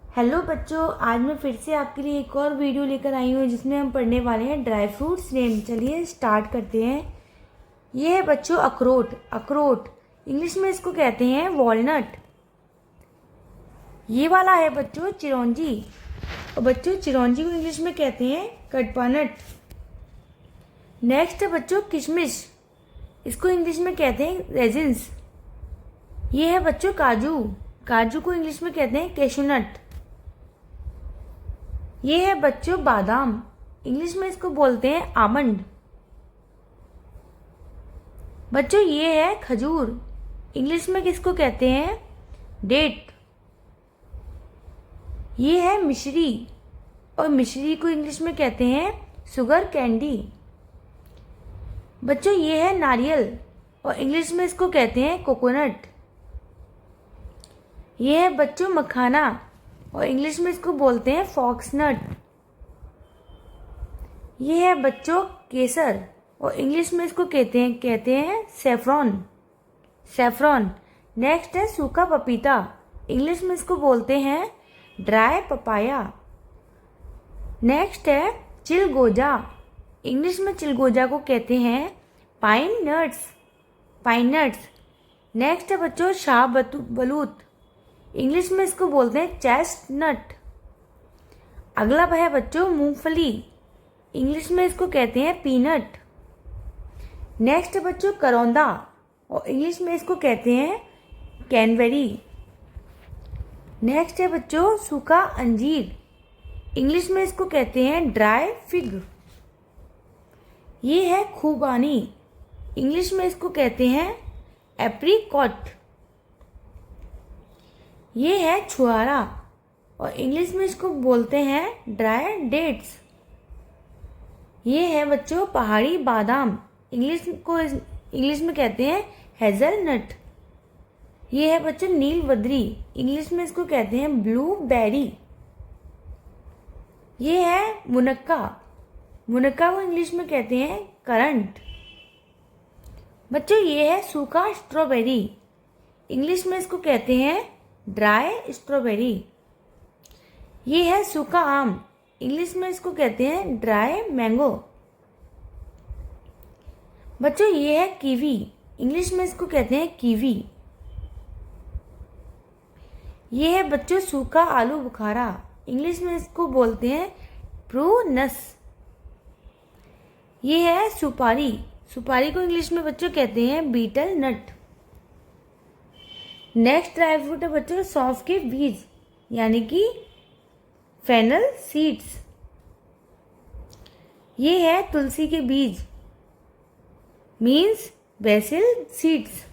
Hello बच्चों, आज मैं फिर से आपके लिए एक और वीडियो लेकर आई हूँ जिसमें हम पढ़ने वाले हैं ड्राई फ्रूट्स नेम। चलिए स्टार्ट करते हैं। ये है बच्चों अखरोट। अखरोट इंग्लिश में इसको कहते हैं वॉलनट। ये वाला है बच्चों चिरौंजी, और बच्चों चिरौंजी को इंग्लिश में कहते हैं कडपानट। नेक्स्ट है बच्चों किशमिश, इसको इंग्लिश में कहते हैं रेजिन्स। ये है बच्चों काजू, काजू को इंग्लिश में कहते हैं कैशूनट। ये है बच्चों बादाम, इंग्लिश में इसको बोलते हैं आमंड। बच्चों ये है खजूर, इंग्लिश में किसको कहते हैं डेट। ये है मिश्री, और मिश्री को इंग्लिश में कहते हैं शुगर कैंडी। बच्चों ये है नारियल, और इंग्लिश में इसको कहते हैं कोकोनट। ये है बच्चों मखाना, और इंग्लिश में इसको बोलते हैं फॉक्सनट। ये है बच्चों केसर, और इंग्लिश में इसको कहते हैं सेफ्रॉन। सेफ्रॉन। नेक्स्ट है सूखा पपीता, इंग्लिश में इसको बोलते हैं ड्राई पपाया। नेक्स्ट है चिलगोजा, इंग्लिश में चिलगोजा को कहते हैं pine nuts. Pine nuts. Next है बच्चों शाह बलूत, इंग्लिश में इसको बोलते हैं चेस्टनट। अगला है बच्चों मूंगफली, इंग्लिश में इसको कहते हैं पीनट। नेक्स्ट है बच्चों करौंदा, और इंग्लिश में इसको कहते हैं कैनबेरी। नेक्स्ट है बच्चों सूखा अंजीर, इंग्लिश में इसको कहते हैं ड्राई फिग। ये है खूबानी, इंग्लिश में इसको कहते हैं एप्रीकॉट। ये है छुआरा, और इंग्लिश में इसको बोलते हैं ड्राई डेट्स। ये है बच्चों पहाड़ी बादाम, इंग्लिश में कहते हैं हेजलनट। ये है बच्चों नीलबद्री, इंग्लिश में इसको कहते हैं ब्लूबेरी। ये है मुनक्का, मुनक्का को इंग्लिश में कहते हैं करंट। बच्चों ये है सूखा स्ट्रॉबेरी, इंग्लिश में इसको कहते हैं ड्राई स्ट्रॉबेरी। ये है सूखा आम, इंग्लिश में इसको कहते हैं ड्राई मैंगो। बच्चों ये है कीवी, इंग्लिश में इसको कहते हैं कीवी। ये है बच्चों सूखा आलू बुखारा, इंग्लिश में इसको बोलते हैं प्रूनस। ये है सुपारी, सुपारी को इंग्लिश में बच्चों कहते हैं betel nut. Next dry fruit है बच्चों सौंफ के बीज, यानी कि फेनल सीड्स। ये है तुलसी के बीज, मीन्स बेसिल सीड्स।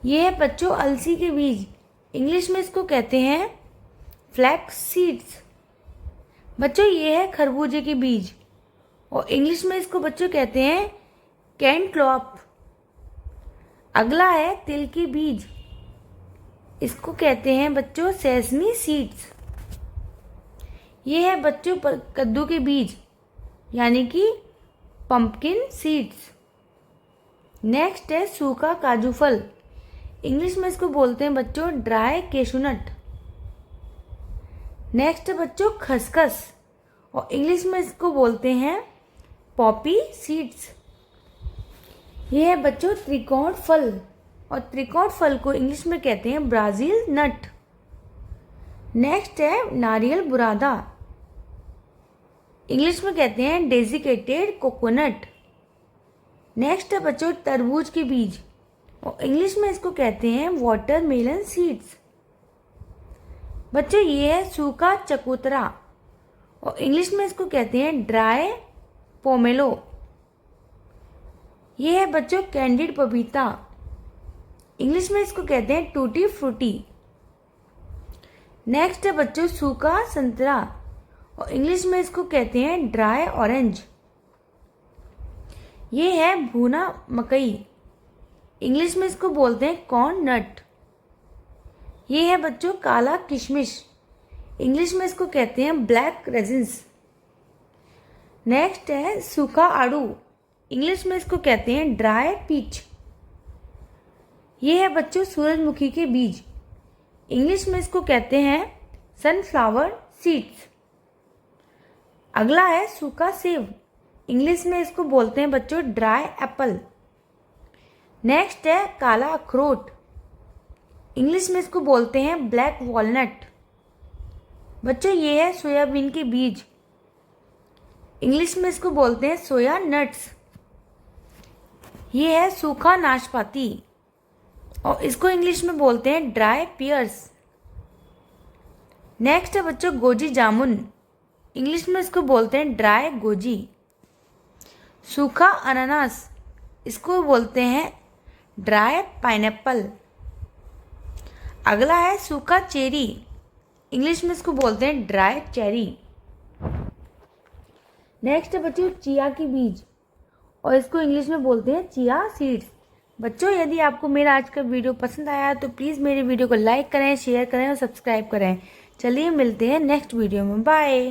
ये है बच्चों अलसी के बीज, इंग्लिश में इसको कहते हैं फ्लैक्स सीड्स। बच्चों ये है खरबूजे के बीज, और इंग्लिश में इसको बच्चों कहते हैं कैंटलॉप। अगला है तिल के बीज, इसको कहते हैं बच्चों सेसमी सीड्स। ये है बच्चों कद्दू के बीज, यानी कि पंपकिन सीड्स। नेक्स्ट है सूखा काजू फल, इंग्लिश में इसको बोलते हैं बच्चों ड्राई कैशूनट। नेक्स्ट है बच्चों खसखस, और इंग्लिश में इसको बोलते हैं पॉपी सीड्स। ये है बच्चों त्रिकोण फल, और त्रिकोण फल को इंग्लिश में कहते हैं ब्राजील नट। नेक्स्ट है नारियल बुरादा, इंग्लिश में कहते हैं डेजिकेटेड कोकोनट। नेक्स्ट है बच्चों तरबूज के बीज, और इंग्लिश में इसको कहते हैं वाटरमेलन सीड्स। बच्चों ये है सूखा चकोतरा, और इंग्लिश में इसको कहते हैं ड्राई पोमेलो। ये है बच्चों कैंडिड पपीता, इंग्लिश में इसको कहते हैं टूटी फ्रूटी। नेक्स्ट है बच्चों सूखा संतरा, और इंग्लिश में इसको कहते हैं ड्राई ऑरेंज। ये है भुना मकई, इंग्लिश में इसको बोलते हैं कॉर्न नट। ये है बच्चों काला किशमिश, इंग्लिश में इसको कहते हैं ब्लैक रेजिन्स। नेक्स्ट है सूखा आड़ू, इंग्लिश में इसको कहते हैं ड्राई पीच। ये है बच्चों सूरजमुखी के बीज, इंग्लिश में इसको कहते हैं सनफ्लावर सीड्स। अगला है सूखा सेब, इंग्लिश में इसको बोलते हैं बच्चों ड्राई एप्पल। नेक्स्ट है काला अखरोट, इंग्लिश में इसको बोलते हैं ब्लैक वॉलनट। बच्चों ये है सोयाबीन के बीज, इंग्लिश में इसको बोलते हैं सोया नट्स। ये है सूखा नाशपाती और इसको इंग्लिश में बोलते हैं ड्राई पियर्स। नेक्स्ट है बच्चों गोजी जामुन, इंग्लिश में इसको बोलते हैं ड्राई गोजी। सूखा अनानास, इसको बोलते हैं ड्राई पाइनएप्पल। अगला है सूखा चेरी, इंग्लिश में इसको बोलते हैं ड्राई चेरी। नेक्स्ट है बच्चों चिया की बीज और इसको इंग्लिश में बोलते हैं चिया सीड्स। बच्चों यदि आपको मेरा आज का वीडियो पसंद आया तो प्लीज़ मेरे वीडियो को लाइक करें, शेयर करें और सब्सक्राइब करें। चलिए मिलते हैं नेक्स्ट वीडियो में, बाय।